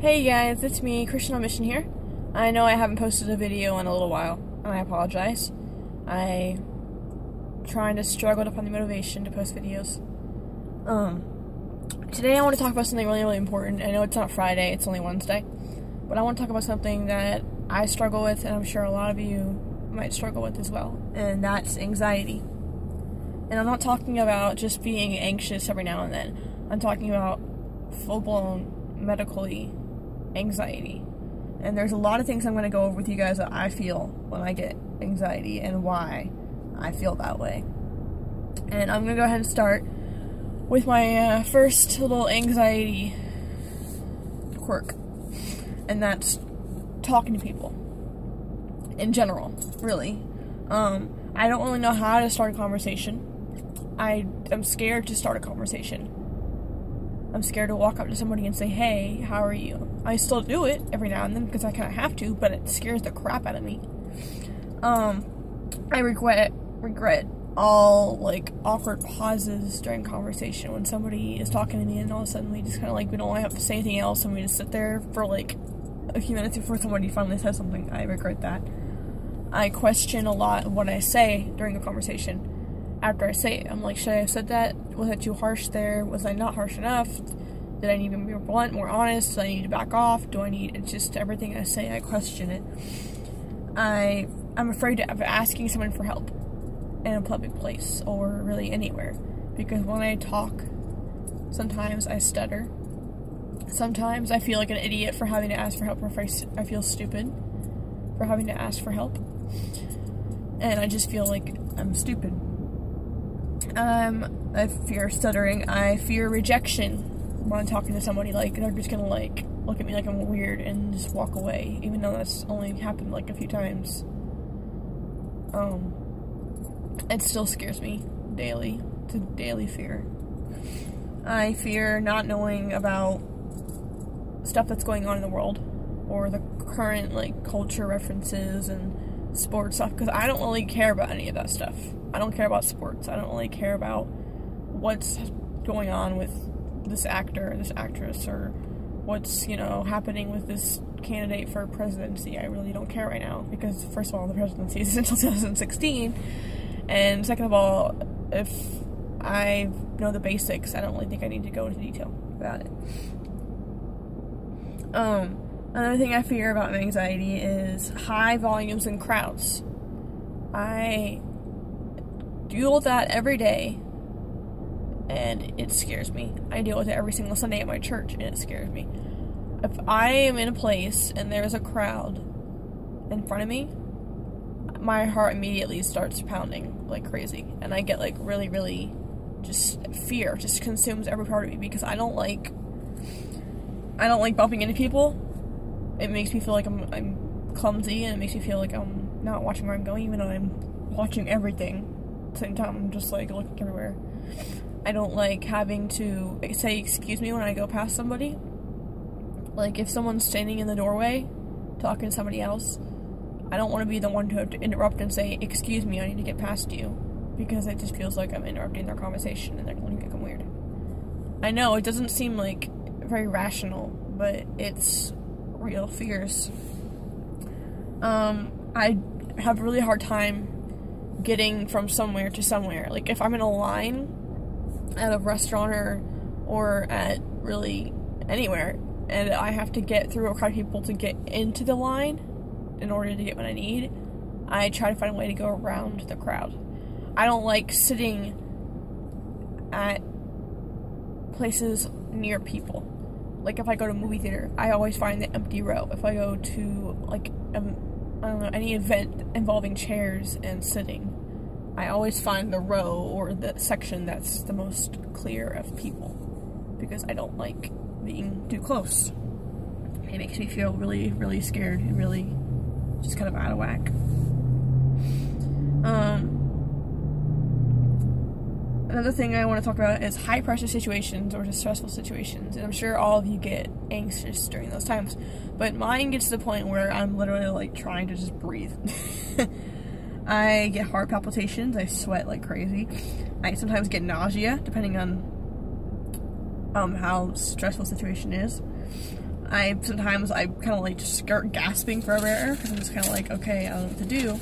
Hey guys, it's me, Christian on Mission here. I know I haven't posted a video in a little while, and I apologize. I'm trying to struggle to find the motivation to post videos. Today I want to talk about something really important. I know it's not Friday, it's only Wednesday. But I want to talk about something that I struggle with, and I'm sure a lot of you might struggle with as well. And that's anxiety. And I'm not talking about just being anxious every now and then. I'm talking about full-blown, medically anxiety. And there's a lot of things I'm going to go over with you guys that I feel when I get anxiety and why I feel that way. And I'm going to go ahead and start with my first little anxiety quirk. And that's talking to people. In general, really. I don't really know how to start a conversation. I'm scared to start a conversation. I'm scared to walk up to somebody and say, hey, how are you? I still do it every now and then because I kind of have to, but it scares the crap out of me. I regret all, like, awkward pauses during conversation when somebody is talking to me and all of a sudden we just kind of, like, we don't have to say anything else and we just sit there for, like, a few minutes before somebody finally says something. I regret that. I question a lot of what I say during a conversation. After I say it, I'm like, should I have said that? Was I too harsh there? Was I not harsh enough? Did I need to be more blunt, more honest? Do I need to back off? It's just everything I say, I question it. I'm afraid of asking someone for help in a public place or really anywhere. Because when I talk, sometimes I stutter. Sometimes I feel like an idiot for having to ask for help, or I feel stupid for having to ask for help. And I just feel like I'm stupid. I fear stuttering. I fear rejection when I'm talking to somebody. Like, they're just gonna, like, look at me like I'm weird and just walk away, even though that's only happened, like, a few times. It still scares me daily. It's a daily fear. I fear not knowing about stuff that's going on in the world, or the current, like, culture references and sports stuff, because I don't really care about any of that stuff. I don't care about sports. I don't really care about what's going on with this actor or this actress, or what's, happening with this candidate for presidency. I really don't care right now, because first of all, the presidency is until 2016, and second of all, if I know the basics, I don't really think I need to go into detail about it. Another thing I fear about anxiety is high volumes and crowds. I deal with that every day, and it scares me. I deal with it every single Sunday at my church, and it scares me. If I am in a place and there's a crowd in front of me, my heart immediately starts pounding like crazy, and I get, like, really, really, just fear just consumes every part of me, because I don't like bumping into people. It makes me feel like I'm clumsy, and it makes me feel like I'm not watching where I'm going, even though I'm watching everything. At the same time, I'm just, like, looking everywhere. I don't like having to say excuse me when I go past somebody. Like, if someone's standing in the doorway talking to somebody else, I don't want to be the one to have to interrupt and say, excuse me, I need to get past you, because it just feels like I'm interrupting their conversation and they're going to think I'm weird. I know, it doesn't seem, like, very rational, but it's real fears. I have a really hard time getting from somewhere to somewhere. Like, if I'm in a line at a restaurant or at really anywhere, and I have to get through a crowd of people to get into the line in order to get what I need, I try to find a way to go around the crowd. I don't like sitting at places near people. Like, if I go to a movie theater, I always find the empty row. If I go to, like, I don't know, any event involving chairs and sitting, I always find the row or the section that's the most clear of people, because I don't like being too close. It makes me feel really, really scared and really just kind of out of whack. Another thing I want to talk about is high pressure situations or just stressful situations, and I'm sure all of you get anxious during those times, but mine gets to the point where I'm literally, like, trying to just breathe. I get heart palpitations, I sweat like crazy, I sometimes get nausea, depending on how stressful the situation is. Sometimes I kind of like just start gasping for air because I'm just kind of like, okay, I don't know what to do.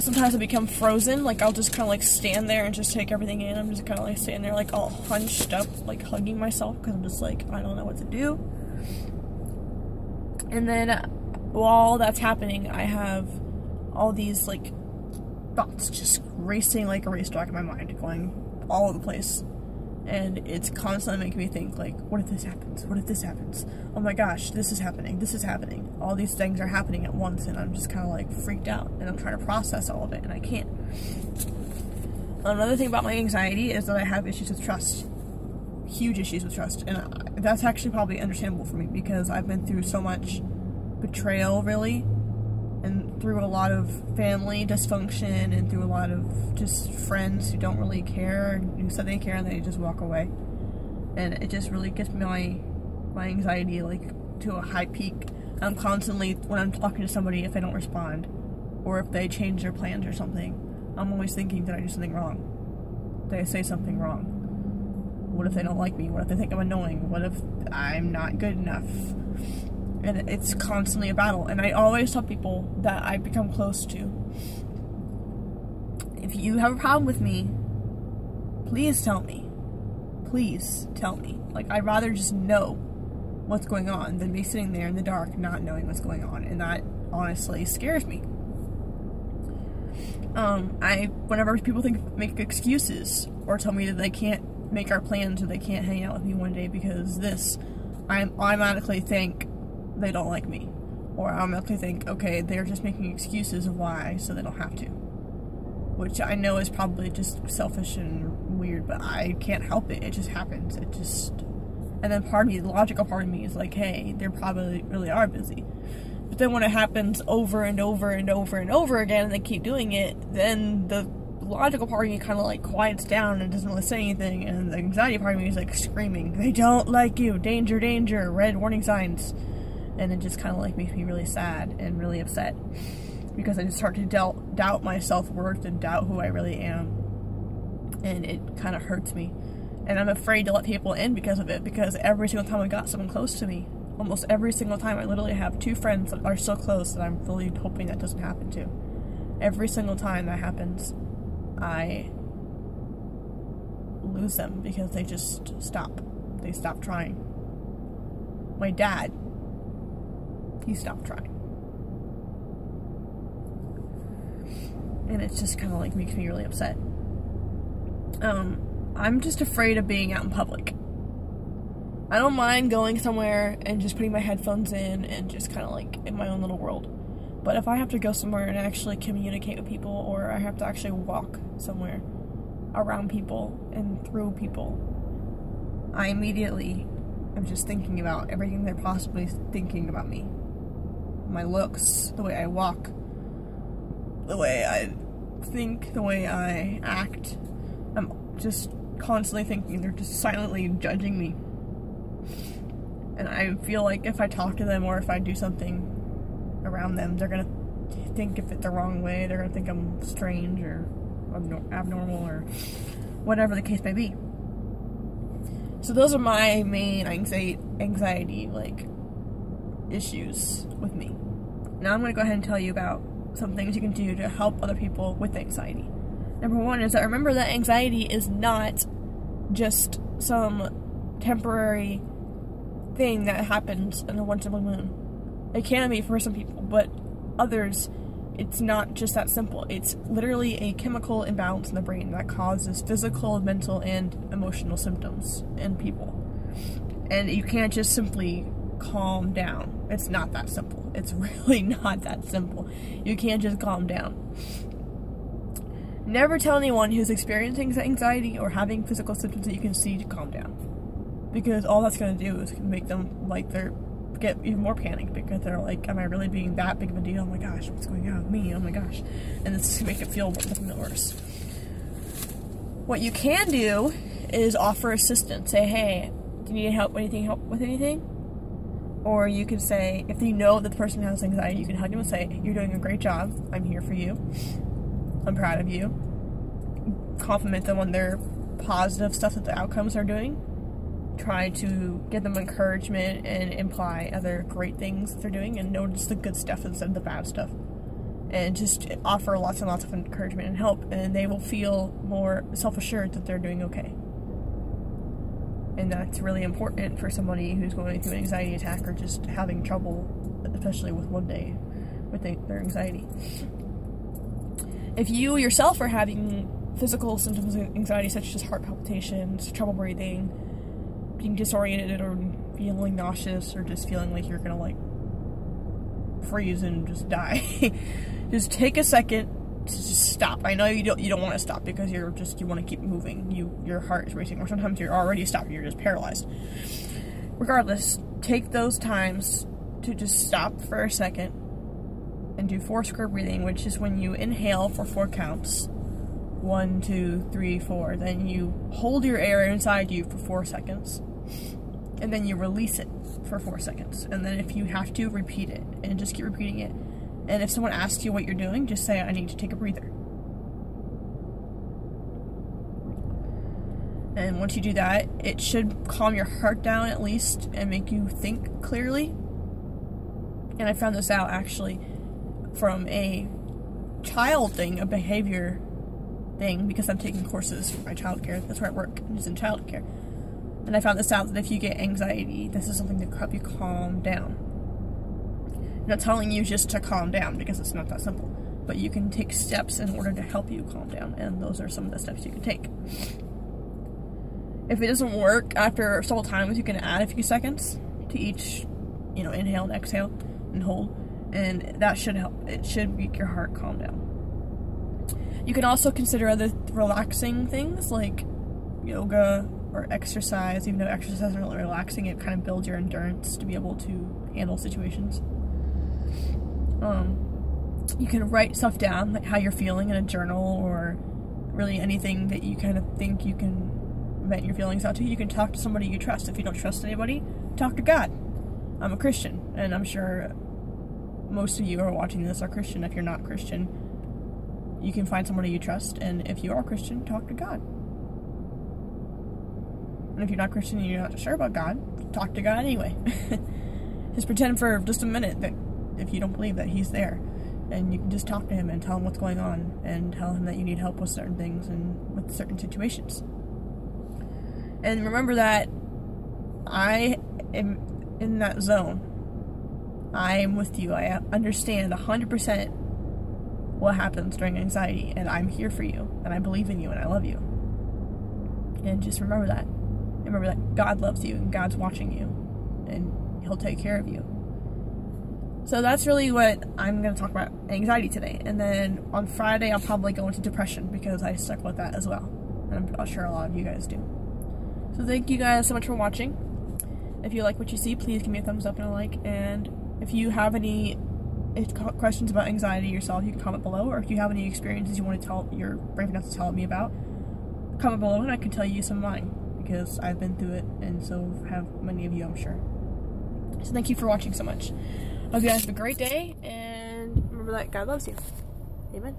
Sometimes I become frozen, like I'll just kind of like stand there and just take everything in. I'm just kind of like standing there like all hunched up, like hugging myself because I'm just like, I don't know what to do. And then while that's happening, I have all these like thoughts just racing like a racetrack in my mind, going all over the place. And it's constantly making me think, like, what if this happens? What if this happens? Oh my gosh, this is happening. This is happening. All these things are happening at once, and I'm just kind of, like, freaked out. And I'm trying to process all of it, and I can't. Another thing about my anxiety is that I have issues with trust. Huge issues with trust. And that's actually probably understandable for me, because I've been through so much betrayal, really. And through a lot of family dysfunction, and through a lot of just friends who don't really care, who said they care and they just walk away. And it just really gets my anxiety like to a high peak. I'm constantly, when I'm talking to somebody, if they don't respond, or if they change their plans or something, I'm always thinking, did I do something wrong? Did I say something wrong? What if they don't like me? What if they think I'm annoying? What if I'm not good enough? And it's constantly a battle. And I always tell people that I become close to, if you have a problem with me, please tell me. Please tell me. Like, I'd rather just know what's going on than be sitting there in the dark not knowing what's going on. And that honestly scares me. Whenever people make excuses or tell me that they can't make our plans or they can't hang out with me one day because I automatically think they don't like me, or I automatically think, okay, they're just making excuses of why so they don't have to, which I know is probably just selfish and weird, but I can't help it. It just happens. And then part of me, the logical part of me is like, hey, they probably really are busy. But then when it happens over and over and over and over again and they keep doing it, then the logical part of me kind of like quiets down and doesn't really say anything, and the anxiety part of me is like screaming, they don't like you, danger, danger, red warning signs. And it just kind of like makes me really sad and really upset, because I just start to doubt my self-worth and doubt who I really am, and it kind of hurts me. And I'm afraid to let people in because of it, because every single time I got someone close to me, almost every single time, I literally have 2 friends that are so close that I'm really hoping that doesn't happen to. Every single time that happens, I lose them because they just stop. They stop trying. My dad, he stopped trying. And it's just kind of like makes me really upset. I'm just afraid of being out in public. I don't mind going somewhere and just putting my headphones in and just kind of like in my own little world. But if I have to go somewhere and actually communicate with people, or I have to actually walk somewhere around people and through people, I immediately am just thinking about everything they're possibly thinking about me. My looks, the way I walk, the way I think, the way I act. I'm just constantly thinking they're just silently judging me. And I feel like if I talk to them or if I do something around them, they're gonna think of it the wrong way. They're gonna think I'm strange or abnormal or whatever the case may be. So those are my main anxiety like issues with me. Now I'm going to go ahead and tell you about some things you can do to help other people with anxiety. Number 1 is that remember that anxiety is not just some temporary thing that happens in a once in a blue moon. It can be for some people, but others, it's not just that simple. It's literally a chemical imbalance in the brain that causes physical, mental, and emotional symptoms in people. And you can't just simply calm down. It's not that simple. It's really not that simple. You can't just calm down. Never tell anyone who's experiencing anxiety or having physical symptoms that you can see to calm down. Because all that's going to do is make them like get even more panicked, because they're like, am I really being that big of a deal? Oh my gosh, what's going on with me? Oh my gosh. And this is going to make it feel even worse. What you can do is offer assistance. Say, hey, do you need help with anything? Or you can say, if you know that the person has anxiety, you can hug them and say, you're doing a great job. I'm here for you. I'm proud of you. Compliment them on their positive stuff that the outcomes are doing. try to give them encouragement and imply other great things that they're doing, and notice the good stuff instead of the bad stuff. And just offer lots and lots of encouragement and help, and they will feel more self-assured that they're doing okay. And that's really important for somebody who's going through an anxiety attack or just having trouble, especially with one day with their anxiety. If you yourself are having physical symptoms of anxiety, such as heart palpitations, trouble breathing, being disoriented, or feeling nauseous, or just feeling like you're gonna like freeze and just die, just take a second to just stop. I know you don't want to stop because you want to keep moving. Your heart is racing, or sometimes you're already stopped, you're just paralyzed. Regardless, take those times to just stop for a second and do 4 square breathing, which is when you inhale for 4 counts. 1, 2, 3, 4. Then you hold your air inside you for 4 seconds. And then you release it for 4 seconds. And then if you have to, repeat it. And just keep repeating it. And if someone asks you what you're doing, just say, I need to take a breather. And once you do that, it should calm your heart down at least and make you think clearly. And I found this out actually from a child thing, a behavior thing, because I'm taking courses for my childcare. That's where I work, is in childcare. And I found this out, that if you get anxiety, this is something to help you calm down. I'm not telling you just to calm down, because it's not that simple. But you can take steps in order to help you calm down, and those are some of the steps you can take. If it doesn't work after several times, you can add a few seconds to each, inhale and exhale and hold. And that should help. It should make your heart calm down. You can also consider other relaxing things like yoga or exercise. Even though exercise isn't really relaxing, it kind of builds your endurance to be able to handle situations. You can write stuff down, like how you're feeling in a journal, or really anything that you kind of think you can vent your feelings out to. You can talk to somebody you trust. If you don't trust anybody, talk to God. I'm a Christian, and I'm sure most of you who are watching this are Christian. If you're not Christian, you can find somebody you trust, and if you are Christian, talk to God. And if you're not Christian and you're not sure about God, talk to God anyway. Just pretend for just a minute that if you don't believe that He's there, and you can just talk to Him and tell Him what's going on, and tell Him that you need help with certain things and with certain situations. And remember that I am in that zone. I am with you. I understand 100% what happens during anxiety, and I'm here for you, and I believe in you, and I love you. And just remember that. Remember that God loves you, and God's watching you, and He'll take care of you. So that's really what I'm going to talk about, anxiety today. And then on Friday, I'll probably go into depression, because I stuck with that as well. And I'm sure a lot of you guys do. So thank you guys so much for watching. If you like what you see, please give me a thumbs up and a like. And if you have any questions about anxiety yourself, you can comment below. Or if you have any experiences you want to tell, you're brave enough to tell me about, comment below and I can tell you some of mine, because I've been through it, and so have many of you, I'm sure. So thank you for watching so much. I hope you guys have a great day, and remember that God loves you. Amen.